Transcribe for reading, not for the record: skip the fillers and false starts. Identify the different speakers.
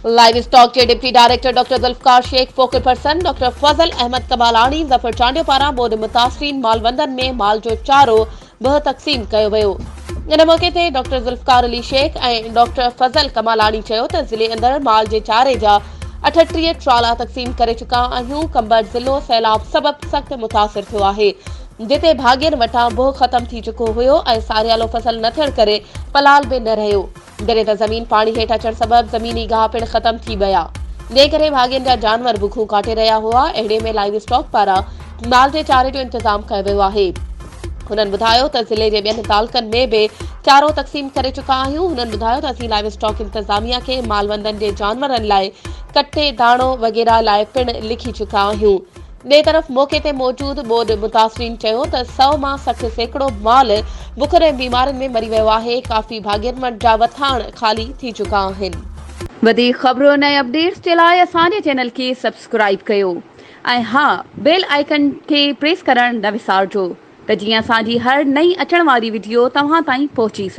Speaker 1: Live stock के deputy director doctor Zulfiqar Shaikh, focal person doctor Fazal Ahmed कमालानी, Zafar Chandio पारां ॿोॾ मुतासिरीन मालवंदन में माल जो चारो बि तक़सीम कयो वियो। इन मौक़े ते डॉक्टर ज़ुल्फ़िकार अली शेख ऐं डॉक्टर फज़ल कमालानी चयो त ज़िले अंदरि माल जे चारे जा 38 ट्राला तक़सीम करे चुका आहियूं। कंबर ज़िलो सैलाब सबबि सख़्त मुतासिर थियो आहे, जिते भाॻियुनि वटां बोह ख़त्म थी चुको हुयो ऐं सारियालो फसल न थियण करे पलाल बि न रहियो, जॾहिं त ज़मीन पाणी हेठि अचण सबबि ज़मीनी गाह पिणु ख़त्म थी विया, जंहिं करे भाॻियुनि जा जानवर बुखूं काटे रहिया हुआ। अहिड़े में लाइव स्टॉक पारां माल जे चारे जो इंतज़ाम कयो वियो आहे। हुननि ॿुधायो त ज़िले जे ॿियनि तालुकनि में बि चारो तक़सीम करे चुका आहियूं। हुननि ॿुधायो त असीं लाइव स्टॉक इंतज़ामिया खे मालवंदनि जे जानवरनि लाइ कटे दाणो वग़ैरह लाइ पिणु लिखी चुका आहियूं। ॿिए तरफ़ मौक़े ते मौजूदु ॿोॾ मुतासिरीन चयो त 100 मां 60 सैकड़ो माल बुखर ऐं बीमारियुनि में मरी वियो आहे। काफ़ी भाॻियुनि जा वथाण ख़ाली थी चुका आहिनि। वधीक ख़बरुनि ऐं अपडेट्स जे लाइ असांजे चैनल खे सब्सक्राइब कयो ऐं हा, बेल आइकन खे प्रेस करणु न विसारिजो त जीअं असांजी हर नई अचण वारी वीडियो तव्हां ताईं पहुची सघे।